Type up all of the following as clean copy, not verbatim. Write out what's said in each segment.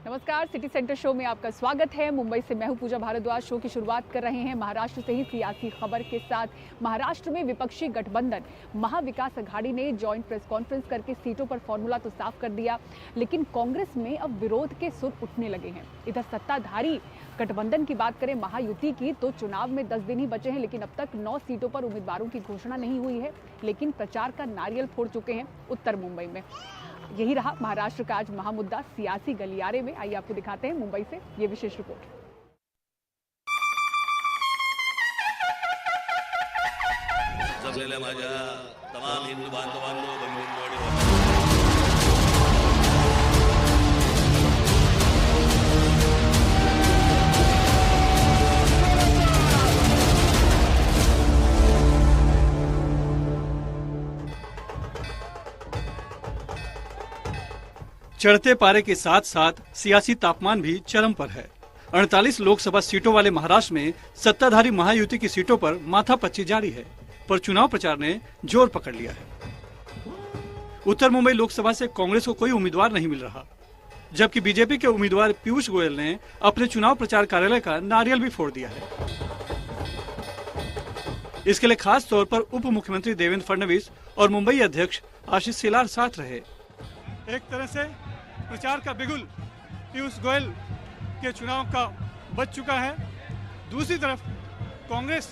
नमस्कार, city centre show में आपका स्वागत है। मुंबई से मैं हूं पूजा भारद्वाज। शो की शुरुआत कर रहे हैं महाराष्ट्र से ही सियासी खबर के साथ। महाराष्ट्र में विपक्षी गठबंधन महाविकास अघाड़ी ने जॉइंट प्रेस कॉन्फ्रेंस करके सीटों पर फॉर्मूला तो साफ कर दिया, लेकिन कांग्रेस में अब विरोध के सुर उठने लगे हैं। इधर सत्ताधारी गठबंधन की बात करें महायुति की, तो चुनाव में 10 दिन ही बचे हैं, लेकिन अब तक 9 सीटों पर उम्मीदवारों की घोषणा नहीं हुई है, लेकिन प्रचार का नारियल फोड़ चुके हैं उत्तर मुंबई में। यही रहा महाराष्ट्र का आज महामुद्दा सियासी गलियारे में। आइए आपको दिखाते हैं मुंबई से ये विशेष रिपोर्ट। जमलेल्या माझ्या तमाम हिंदू बांधवांनो, चढ़ते पारे के साथ साथ सियासी तापमान भी चरम पर है। 48 लोकसभा सीटों वाले महाराष्ट्र में सत्ताधारी महायुति की सीटों पर माथापच्ची जारी है, पर चुनाव प्रचार ने जोर पकड़ लिया है। उत्तर मुंबई लोकसभा से कांग्रेस को कोई उम्मीदवार नहीं मिल रहा, जबकि बीजेपी के उम्मीदवार पीयूष गोयल ने अपने चुनाव प्रचार कार्यालय का नारियल भी फोड़ दिया है। इसके लिए खास तौर पर उप मुख्यमंत्री देवेंद्र फडणवीस और मुंबई अध्यक्ष आशीष शेलार साथ रहे। एक तरह से प्रचार का बिगुल पीयूष गोयल के चुनाव का बच चुका है। दूसरी तरफ कांग्रेस,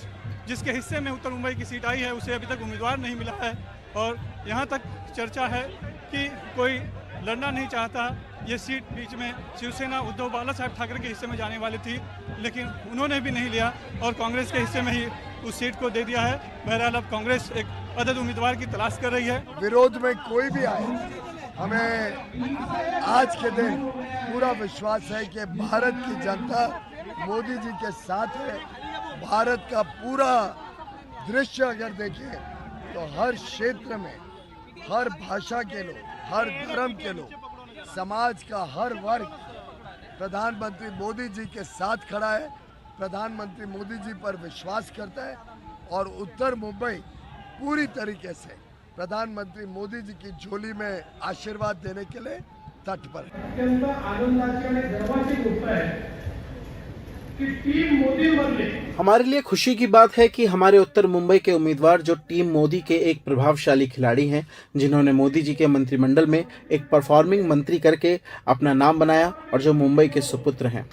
जिसके हिस्से में उत्तर मुंबई की सीट आई है, उसे अभी तक उम्मीदवार नहीं मिला है और यहां तक चर्चा है कि कोई लड़ना नहीं चाहता। ये सीट बीच में शिवसेना उद्धव बाला साहब ठाकरे के हिस्से में जाने वाली थी, लेकिन उन्होंने भी नहीं लिया और कांग्रेस के हिस्से में ही उस सीट को दे दिया है। बहरहाल अब कांग्रेस एक अदद उम्मीदवार की तलाश कर रही है। विरोध में कोई भी आए, हमें आज के दिन पूरा विश्वास है कि भारत की जनता मोदी जी के साथ है। भारत का पूरा दृश्य अगर देखें तो हर क्षेत्र में, हर भाषा के लोग, हर धर्म के लोग, समाज का हर वर्ग प्रधानमंत्री मोदी जी के साथ खड़ा है। प्रधानमंत्री मोदी जी पर विश्वास करता है और उत्तर मुंबई पूरी तरीके से प्रधानमंत्री मोदी जी की झोली में आशीर्वाद देने के लिए तत्पर है। अत्यंत आनंदाची आणि गर्वाची गोष्ट आहे की टीम मोदी बनले। हमारे लिए खुशी की बात है कि हमारे उत्तर मुंबई के उम्मीदवार जो टीम मोदी के एक प्रभावशाली खिलाड़ी हैं, जिन्होंने मोदी जी के मंत्रिमंडल में एक परफॉर्मिंग मंत्री करके अपना नाम बनाया और जो मुंबई के सुपुत्र हैं।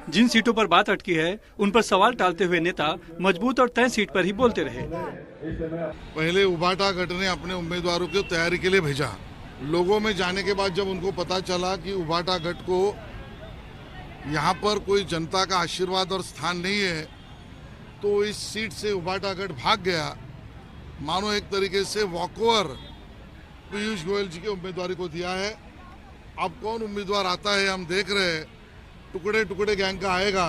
जिन सीटों पर बात अटकी है, उन पर सवाल टालते हुए नेता मजबूत और तय सीट पर ही बोलते रहे। पहले उबाटा गठ ने अपने उम्मीदवारों की तैयारी के लिए भेजा। लोगों में जाने के बाद जब उनको पता चला कि उबाटा गठ को यहाँ पर कोई जनता का आशीर्वाद और स्थान नहीं है, तो इस सीट से उबाटा गठ भाग गया। मानो एक तरीके से वॉकओवर पीयूष गोयल जी की उम्मीदवारी को दिया है। अब कौन उम्मीदवार आता है हम देख रहे हैं। टुकड़े टुकड़े गैंग का आएगा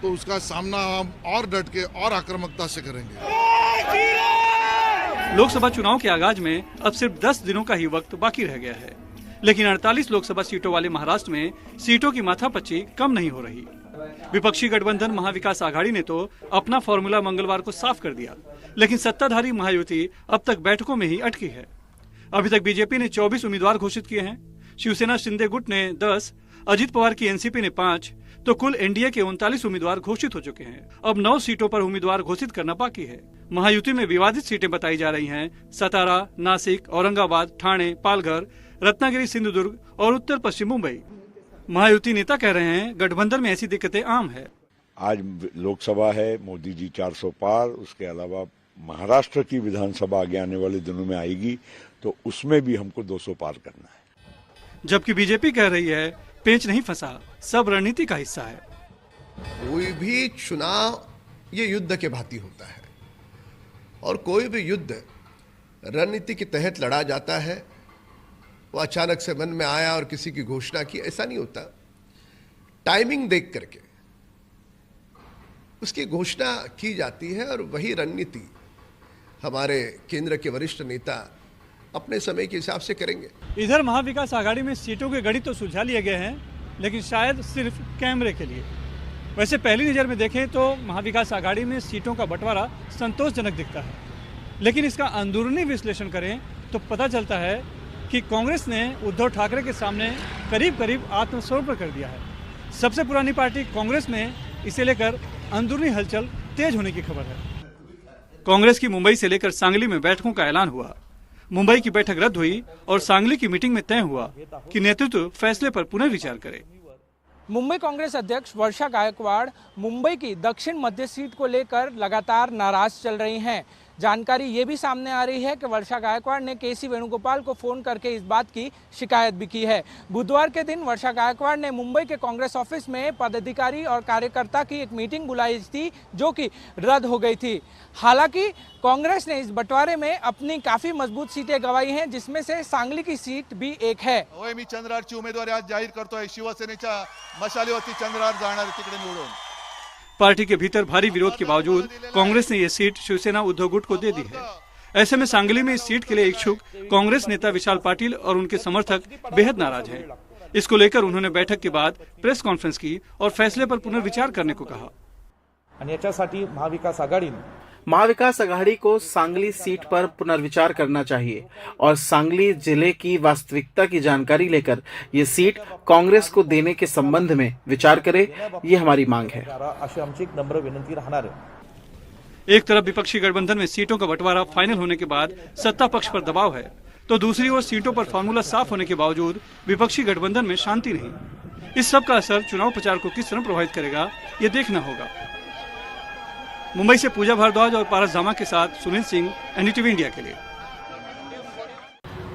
तो उसका सामना हम और डट के और आक्रामकता से करेंगे। लोकसभा चुनाव के आगाज में अब सिर्फ 10 दिनों का ही वक्त बाकी रह गया है, लेकिन 48 लोकसभा सीटों वाले महाराष्ट्र में सीटों की माथापच्ची कम नहीं हो रही। विपक्षी गठबंधन महाविकास आघाड़ी ने तो अपना फॉर्मूला मंगलवार को साफ कर दिया, लेकिन सत्ताधारी महायुति अब तक बैठकों में ही अटकी है। अभी तक बीजेपी ने 24 उम्मीदवार घोषित किए हैं, शिवसेना शिंदे गुट ने 10, अजित पवार की एनसीपी ने 5, तो कुल एनडीए के 39 उम्मीदवार घोषित हो चुके हैं। अब 9 सीटों पर उम्मीदवार घोषित करना बाकी है। महायुति में विवादित सीटें बताई जा रही हैं सतारा, नासिक, औरंगाबाद, ठाणे, पालघर, रत्नागिरी, सिंधुदुर्ग और उत्तर पश्चिम मुंबई। महायुति नेता कह रहे हैं गठबंधन में ऐसी दिक्कतें आम है। आज लोकसभा है, मोदी जी 400 पार, उसके अलावा महाराष्ट्र की विधानसभा आगे आने वाले दिनों में आएगी, तो उसमें भी हमको 200 पार करना है। जबकि बीजेपी कह रही है पेंच नहीं फंसा, सब रणनीति का हिस्सा है। कोई भी चुनाव ये युद्ध के भांति होता है और कोई भी युद्ध रणनीति के तहत लड़ा जाता है। वो अचानक से मन में आया और किसी की घोषणा की, ऐसा नहीं होता। टाइमिंग देख करके उसकी घोषणा की जाती है और वही रणनीति हमारे केंद्र के वरिष्ठ नेता अपने समय के हिसाब से करेंगे। इधर महाविकास आघाड़ी में सीटों के गणित तो सुलझा लिए गए हैं, लेकिन शायद सिर्फ कैमरे के लिए। वैसे पहली नज़र में देखें तो महाविकास आघाड़ी में सीटों का बंटवारा संतोषजनक दिखता है, लेकिन इसका अंदरूनी विश्लेषण करें तो पता चलता है कि कांग्रेस ने उद्धव ठाकरे के सामने करीब करीब आत्मसमर्पण कर दिया है। सबसे पुरानी पार्टी कांग्रेस में इसे लेकर अंदरूनी हलचल तेज होने की खबर है। कांग्रेस की मुंबई से लेकर सांगली में बैठकों का ऐलान हुआ। मुंबई की बैठक रद्द हुई और सांगली की मीटिंग में तय हुआ कि नेतृत्व फैसले पर पुनर्विचार करे। मुंबई कांग्रेस अध्यक्ष वर्षा गायकवाड़ मुंबई की दक्षिण मध्य सीट को लेकर लगातार नाराज चल रही हैं। जानकारी ये भी सामने आ रही है कि वर्षा गायकवाड़ ने केसी वेणुगोपाल को फोन करके इस बात की शिकायत भी की है। बुधवार के दिन वर्षा गायकवाड़ ने मुंबई के कांग्रेस ऑफिस में पदाधिकारी और कार्यकर्ता की एक मीटिंग बुलाई थी, जो कि रद्द हो गई थी। हालांकि कांग्रेस ने इस बंटवारे में अपनी काफी मजबूत सीटें गंवाई हैं, जिसमें से सांगली की सीट भी एक है। मी चंद्रारची उमेदवारी आज जाहीर करतोय। शिवसेनेच्या मशालीवरती चंद्रार जाणार तिकडे निवडून। पार्टी के भीतर भारी विरोध के बावजूद कांग्रेस ने यह सीट शिवसेना उद्धव गुट को दे दी है। ऐसे में सांगली में इस सीट के लिए इच्छुक कांग्रेस नेता विशाल पाटिल और उनके समर्थक बेहद नाराज हैं। इसको लेकर उन्होंने बैठक के बाद प्रेस कॉन्फ्रेंस की और फैसले पर पुनर्विचार करने को कहा। आणि याच्यासाठी महाविकास आघाड़ी को सांगली सीट पर पुनर्विचार करना चाहिए और सांगली जिले की वास्तविकता की जानकारी लेकर ये सीट कांग्रेस को देने के संबंध में विचार करे, ये हमारी मांग है। अशी आमची एक नम्र विनंती राहणार आहे। एक तरफ विपक्षी गठबंधन में सीटों का बंटवारा फाइनल होने के बाद सत्ता पक्ष पर दबाव है, तो दूसरी ओर सीटों पर फार्मूला साफ होने के बावजूद विपक्षी गठबंधन में शांति नहीं। इस सब का असर चुनाव प्रचार को किस तरह प्रभावित करेगा, ये देखना होगा। मुंबई से पूजा भारद्वाज और पारस धामा के साथ सुनील सिंह, एनडीटीवी इंडिया के लिए।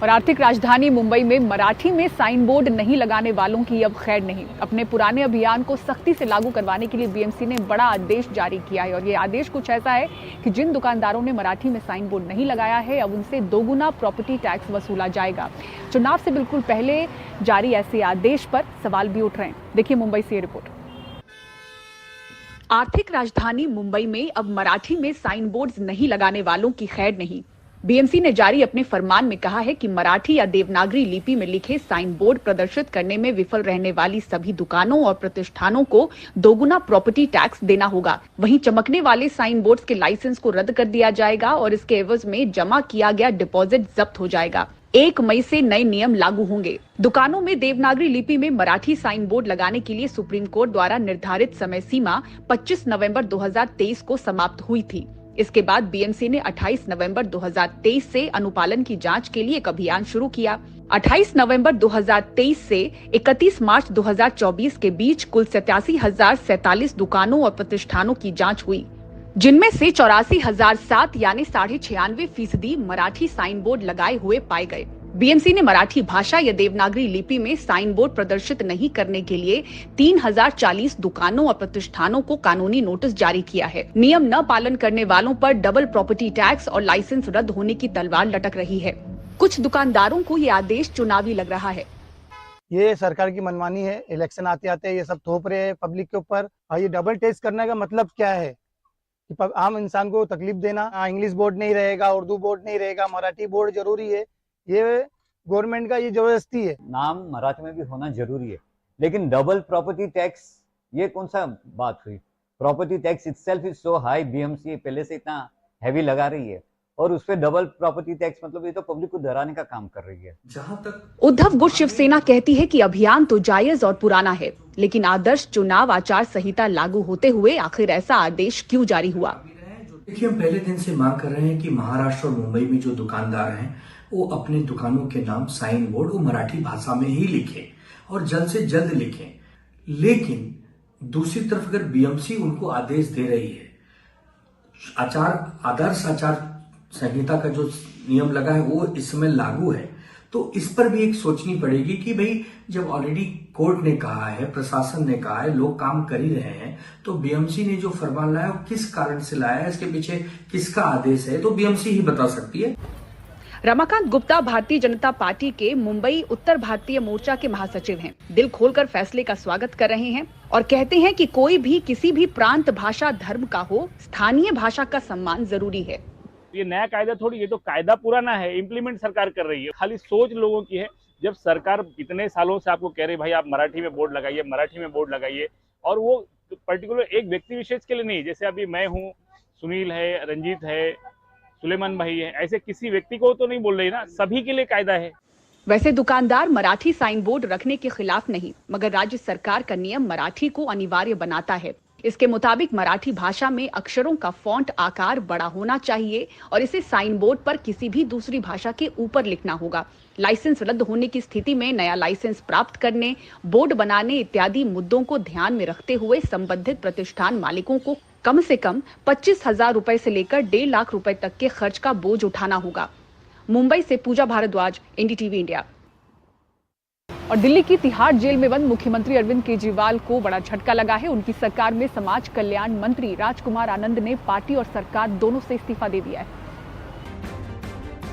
और आर्थिक राजधानी मुंबई में मराठी में साइन बोर्ड नहीं लगाने वालों की अब खैर नहीं। अपने पुराने अभियान को सख्ती से लागू करवाने के लिए बीएमसी ने बड़ा आदेश जारी किया है और ये आदेश कुछ ऐसा है कि जिन दुकानदारों ने मराठी में साइन बोर्ड नहीं लगाया है, अब उनसे दोगुना प्रॉपर्टी टैक्स वसूला जाएगा। चुनाव से बिल्कुल पहले जारी ऐसे आदेश पर सवाल भी उठ रहे हैं। देखिए मुंबई से रिपोर्ट। आर्थिक राजधानी मुंबई में अब मराठी में साइन बोर्ड्स नहीं लगाने वालों की खैर नहीं। बीएमसी ने जारी अपने फरमान में कहा है कि मराठी या देवनागरी लिपि में लिखे साइन बोर्ड प्रदर्शित करने में विफल रहने वाली सभी दुकानों और प्रतिष्ठानों को दोगुना प्रॉपर्टी टैक्स देना होगा। वहीं चमकने वाले साइन बोर्ड्स के लाइसेंस को रद्द कर दिया जाएगा और इसके एवज में जमा किया गया डिपॉजिट जब्त हो जाएगा। 1 मई से नए नियम लागू होंगे। दुकानों में देवनागरी लिपि में मराठी साइन बोर्ड लगाने के लिए सुप्रीम कोर्ट द्वारा निर्धारित समय सीमा 25 नवंबर 2023 को समाप्त हुई थी। इसके बाद बीएमसी ने 28 नवंबर 2023 से अनुपालन की जांच के लिए एक अभियान शुरू किया। 28 नवंबर 2023 से 31 मार्च 2024 के बीच कुल 87,047 दुकानों और प्रतिष्ठानों की जांच हुई, जिनमें से 84,007 यानी 96.96% मराठी साइन बोर्ड लगाए हुए पाए गए। बीएमसी ने मराठी भाषा या देवनागरी लिपि में साइन बोर्ड प्रदर्शित नहीं करने के लिए 3040 दुकानों और प्रतिष्ठानों को कानूनी नोटिस जारी किया है। नियम न पालन करने वालों पर डबल प्रॉपर्टी टैक्स और लाइसेंस रद्द होने की तलवार लटक रही है। कुछ दुकानदारों को ये आदेश चुनावी लग रहा है। ये सरकार की मनमानी है। इलेक्शन आते आते ये सब थोप रहे हैं पब्लिक के ऊपर। और ये डबल टैक्स करने का मतलब क्या है कि आम इंसान को तकलीफ देना। इंग्लिश बोर्ड नहीं रहेगा, उर्दू बोर्ड नहीं रहेगा, मराठी बोर्ड जरूरी है। ये गवर्नमेंट का ये जबरदस्ती है। नाम मराठी में भी होना जरूरी है, लेकिन डबल प्रॉपर्टी टैक्स ये कौन सा बात हुई? Property tax itself is so high. BMC पहले से इतना हैवी लगा रही है और उस पे डबल प्रॉपर्टी टैक्स मतलब ये तो पब्लिक को डराने का काम कर रही है। जहां तक उद्धव गुट शिवसेना कहती है कि अभियान तो जायज और पुराना है, लेकिन आदर्श चुनाव आचार संहिता लागू होते हुए आखिर ऐसा आदेश क्यों जारी हुआ? देखिए, हम पहले दिन से मांग कर रहे हैं कि महाराष्ट्र और मुंबई में जो दुकानदार हैं वो अपने दुकानों के नाम साइन बोर्ड वो मराठी भाषा में ही लिखें और जल्द से जल्द लिखें। लेकिन दूसरी तरफ अगर बीएमसी उनको आदेश दे रही है, आदर्श आचार संहिता का जो नियम लगा है वो इस समय लागू है, तो इस पर भी एक सोचनी पड़ेगी कि भाई जब ऑलरेडी कोर्ट ने कहा है, प्रशासन ने कहा है, लोग काम कर ही रहे हैं, तो बीएमसी ने जो फरमान लाया वो किस कारण से लाया है, इसके पीछे किसका आदेश है, तो बीएमसी ही बता सकती है। रमाकांत गुप्ता भारतीय जनता पार्टी के मुंबई उत्तर भारतीय मोर्चा के महासचिव हैं। दिल खोलकर फैसले का स्वागत कर रहे हैं और कहते हैं कि कोई भी किसी भी प्रांत, भाषा, धर्म का हो, स्थानीय भाषा का सम्मान जरूरी है। ये नया कायदा थोड़ी, ये तो कायदा पुराना है, इम्प्लीमेंट सरकार कर रही है। खाली सोच लोगों की है। जब सरकार इतने सालों से आपको कह रही भाई आप मराठी में बोर्ड लगाइए, मराठी में बोर्ड लगाइए, और वो पर्टिकुलर एक व्यक्ति विशेष के लिए नहीं, जैसे अभी मैं हूँ, सुनील है, रंजीत है, सुलेमान भाई है, ऐसे किसी व्यक्ति को तो नहीं बोल रही ना, सभी के लिए कायदा है। वैसे दुकानदार मराठी साइन बोर्ड रखने के खिलाफ नहीं, मगर राज्य सरकार का नियम मराठी को अनिवार्य बनाता है। इसके मुताबिक मराठी भाषा में अक्षरों का फॉन्ट आकार बड़ा होना चाहिए और इसे साइन बोर्ड पर किसी भी दूसरी भाषा के ऊपर लिखना होगा। लाइसेंस रद्द होने की स्थिति में नया लाइसेंस प्राप्त करने, बोर्ड बनाने इत्यादि मुद्दों को ध्यान में रखते हुए संबंधित प्रतिष्ठान मालिकों को कम से कम 25,000 रुपए से लेकर 1.5 लाख रुपए तक के खर्च का बोझ उठाना होगा। मुंबई से पूजा भारद्वाज, एनडीटीवी इंडिया। और दिल्ली की तिहाड़ जेल में बंद मुख्यमंत्री अरविंद केजरीवाल को बड़ा झटका लगा है। उनकी सरकार में समाज कल्याण मंत्री राजकुमार आनंद ने पार्टी और सरकार दोनों से इस्तीफा दे दिया है।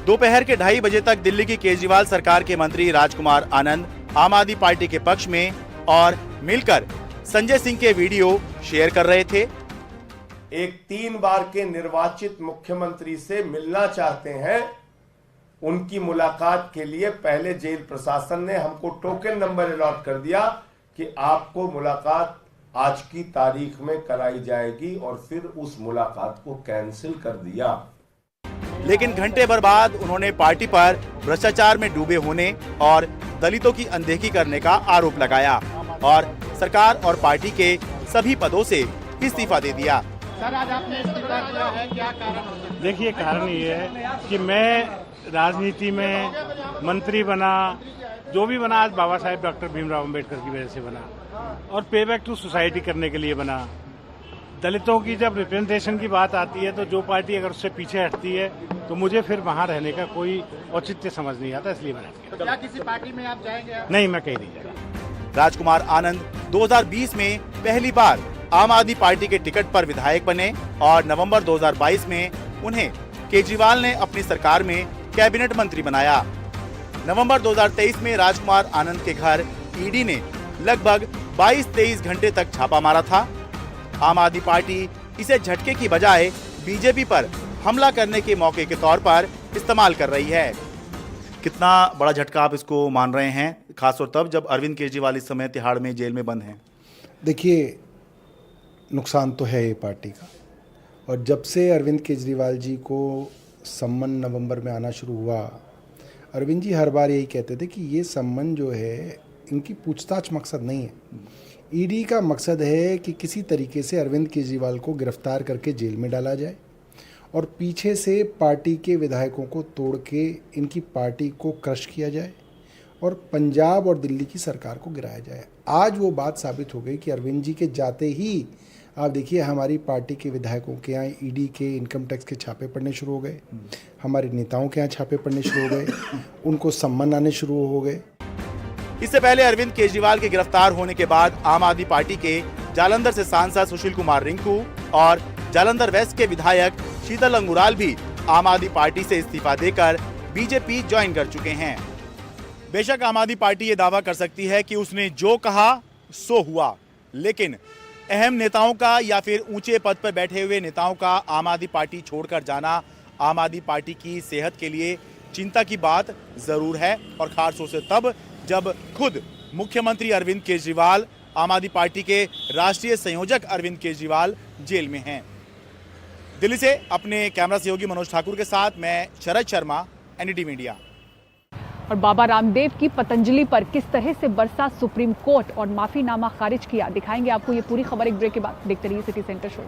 दोपहर के 2:30 बजे तक दिल्ली की केजरीवाल सरकार के मंत्री राजकुमार आनंद आम आदमी पार्टी के पक्ष में और मिलकर संजय सिंह के वीडियो शेयर कर रहे थे। एक 3 बार के निर्वाचित मुख्यमंत्री से मिलना चाहते हैं, उनकी मुलाकात के लिए पहले जेल प्रशासन ने हमको टोकन नंबर अलॉट कर दिया कि आपको मुलाकात आज की तारीख में कराई जाएगी और फिर उस मुलाकात को कैंसिल कर दिया। लेकिन घंटे भर बाद उन्होंने पार्टी पर भ्रष्टाचार में डूबे होने और दलितों की अनदेखी करने का आरोप लगाया और सरकार और पार्टी के सभी पदों से इस्तीफा दे दिया। सर, आज आपने इस्तीफा दिया है, क्या कारण? देखिए, कारण ये है कि मैं राजनीति में मंत्री बना, जो भी बना आज बाबा साहेब डॉक्टर भीमराव अंबेडकर की वजह से बना और पे बैक टू सोसाइटी करने के लिए बना। दलितों की जब रिप्रेजेंटेशन की बात आती है तो जो पार्टी अगर उससे पीछे हटती है तो मुझे फिर वहां रहने का कोई औचित्य समझ नहीं आता, इसलिए मैंने क्या किसी पार्टी में आप जाएंगे? नहीं, मैं कहीं नहीं जाऊंगा। राजकुमार आनंद 2020 में पहली बार आम आदमी पार्टी के टिकट पर विधायक बने और नवंबर 2022 में उन्हें केजरीवाल ने अपनी सरकार में कैबिनेट मंत्री बनाया। नवंबर 2023 में राजकुमार आनंद के घर ईडी ने लगभग 22-23 घंटे तक छापा मारा था। आम आदमी पार्टी इसे झटके की बजाय बीजेपी पर हमला करने के मौके के तौर पर इस्तेमाल कर रही है। कितना बड़ा झटका आप इसको मान रहे हैं, खासतौर तब जब अरविंद केजरीवाल इस समय तिहाड़ में जेल में बंद हैं? देखिए, नुकसान तो है ये पार्टी का, और जब से अरविंद केजरीवाल जी को सम्मन नवंबर में आना शुरू हुआ, अरविंद जी हर बार यही कहते थे कि ये सम्मन जो है इनकी पूछताछ मकसद नहीं है। ईडी का मकसद है कि किसी तरीके से अरविंद केजरीवाल को गिरफ्तार करके जेल में डाला जाए और पीछे से पार्टी के विधायकों को तोड़ के इनकी पार्टी को क्रश किया जाए और पंजाब और दिल्ली की सरकार को गिराया जाए। आज वो बात साबित हो गई कि अरविंद जी के जाते ही आप देखिए हमारी पार्टी के विधायकों के यहाँ ईडी के इनकम टैक्स के छापे पड़ने शुरू हो गए, हमारे नेताओं के यहाँ छापे पड़ने शुरू हो गए, उनको सम्मान आने शुरू हो गए। इससे पहले अरविंद केजरीवाल के गिरफ्तार होने के बाद आम आदमी पार्टी के जालंधर से सांसद सुशील कुमार रिंकू और जालंधर वेस्ट के विधायक शीतल अंगुराल भी आम आदमी पार्टी से इस्तीफा देकर बीजेपी ज्वाइन कर चुके हैं। बेशक आम आदमी पार्टी ये दावा कर सकती है कि उसने जो कहा सो हुआ, लेकिन अहम नेताओं का या फिर ऊंचे पद पर बैठे हुए नेताओं का आम आदमी पार्टी छोड़कर जाना आम आदमी पार्टी की सेहत के लिए चिंता की बात जरूर है, और खासतौर से तब जब खुद मुख्यमंत्री अरविंद केजरीवाल, आम आदमी पार्टी के राष्ट्रीय संयोजक अरविंद केजरीवाल जेल में हैं। दिल्ली से अपने कैमरा सहयोगी मनोज ठाकुर के साथ मैं शरद शर्मा, एनडीटीवी मीडिया। और बाबा रामदेव की पतंजलि पर किस तरह से बरसा सुप्रीम कोर्ट और माफीनामा खारिज किया, दिखाएंगे आपको ये पूरी खबर एक ब्रेक के बाद। देखते रहिए सिटी सेंटर शो।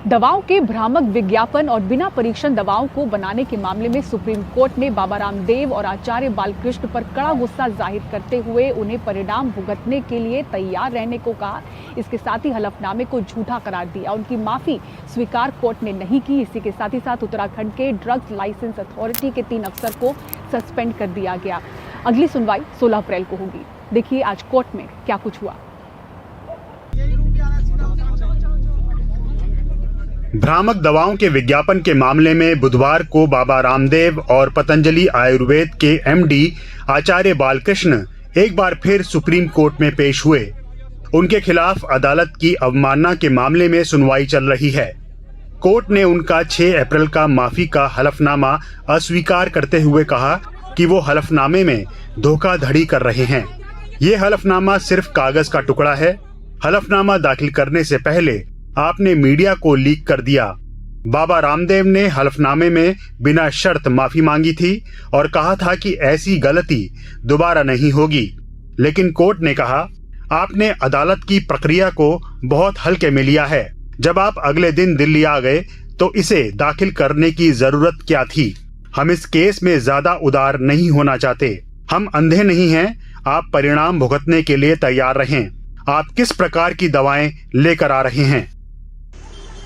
दवाओं के भ्रामक विज्ञापन और बिना परीक्षण दवाओं को बनाने के मामले में सुप्रीम कोर्ट ने बाबा रामदेव और आचार्य बालकृष्ण पर कड़ा गुस्सा जाहिर करते हुए उन्हें परिणाम भुगतने के लिए तैयार रहने को कहा। इसके साथ ही हलफनामे को झूठा करार दिया। उनकी माफी स्वीकार कोर्ट ने नहीं की। इसी के साथ ही साथ उत्तराखंड के ड्रग्स लाइसेंस अथॉरिटी के 3 अफसर को सस्पेंड कर दिया गया। अगली सुनवाई 16 अप्रैल को होगी। देखिए आज कोर्ट में क्या कुछ हुआ। भ्रामक दवाओं के विज्ञापन के मामले में बुधवार को बाबा रामदेव और पतंजलि आयुर्वेद के एमडी आचार्य बालकृष्ण एक बार फिर सुप्रीम कोर्ट में पेश हुए। उनके खिलाफ अदालत की अवमानना के मामले में सुनवाई चल रही है। कोर्ट ने उनका 6 अप्रैल का माफी का हलफनामा अस्वीकार करते हुए कहा कि वो हलफनामे में धोखाधड़ी कर रहे हैं। ये हलफनामा सिर्फ कागज का टुकड़ा है। हलफनामा दाखिल करने से पहले आपने मीडिया को लीक कर दिया। बाबा रामदेव ने हलफनामे में बिना शर्त माफी मांगी थी और कहा था कि ऐसी गलती दोबारा नहीं होगी, लेकिन कोर्ट ने कहा आपने अदालत की प्रक्रिया को बहुत हल्के में लिया है। जब आप अगले दिन दिल्ली आ गए तो इसे दाखिल करने की जरूरत क्या थी? हम इस केस में ज्यादा उदार नहीं होना चाहते। हम अंधे नहीं हैं। आप परिणाम भुगतने के लिए तैयार रहें। आप किस प्रकार की दवाएं लेकर आ रहे हैं?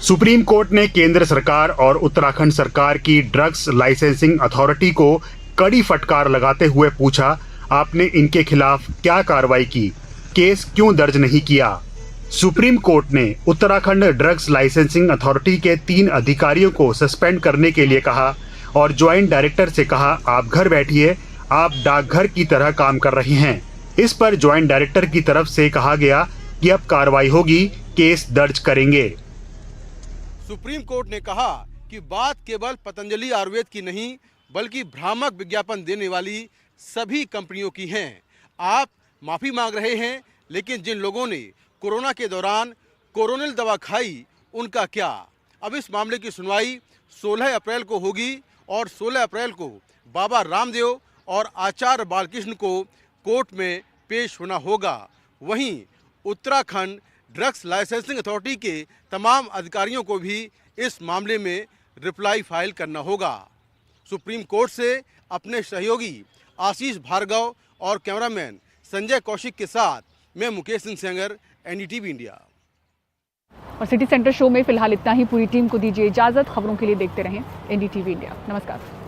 सुप्रीम कोर्ट ने केंद्र सरकार और उत्तराखंड सरकार की ड्रग्स लाइसेंसिंग अथॉरिटी को कड़ी फटकार लगाते हुए पूछा, आपने इनके खिलाफ क्या कार्रवाई की? केस क्यों दर्ज नहीं किया? सुप्रीम कोर्ट ने उत्तराखंड ड्रग्स लाइसेंसिंग अथॉरिटी के 3 अधिकारियों को सस्पेंड करने के लिए कहा और ज्वाइंट डायरेक्टर से कहा, आप घर बैठिए, आप डाकघर की तरह काम कर रहे हैं। इस पर ज्वाइंट डायरेक्टर की तरफ से कहा गया कि अब कार्रवाई होगी, केस दर्ज करेंगे। सुप्रीम कोर्ट ने कहा कि बात केवल पतंजलि आयुर्वेद की नहीं बल्कि भ्रामक विज्ञापन देने वाली सभी कंपनियों की है। आप माफी मांग रहे हैं, लेकिन जिन लोगों ने कोरोना के दौरान कोरोनिल दवा खाई उनका क्या? अब इस मामले की सुनवाई 16 अप्रैल को होगी और 16 अप्रैल को बाबा रामदेव और आचार्य बालकृष्ण को कोर्ट में पेश होना होगा। वहीं उत्तराखंड ड्रग्स लाइसेंसिंग अथॉरिटी के तमाम अधिकारियों को भी इस मामले में रिप्लाई फाइल करना होगा। सुप्रीम कोर्ट से अपने सहयोगी आशीष भार्गव और कैमरामैन संजय कौशिक के साथ मैं मुकेश सिंह सेंगर, एनडीटीवी इंडिया। और सिटी सेंटर शो में फिलहाल इतना ही। पूरी टीम को दीजिए इजाजत। खबरों के लिए देखते रहें एनडीटीवी इंडिया। नमस्कार।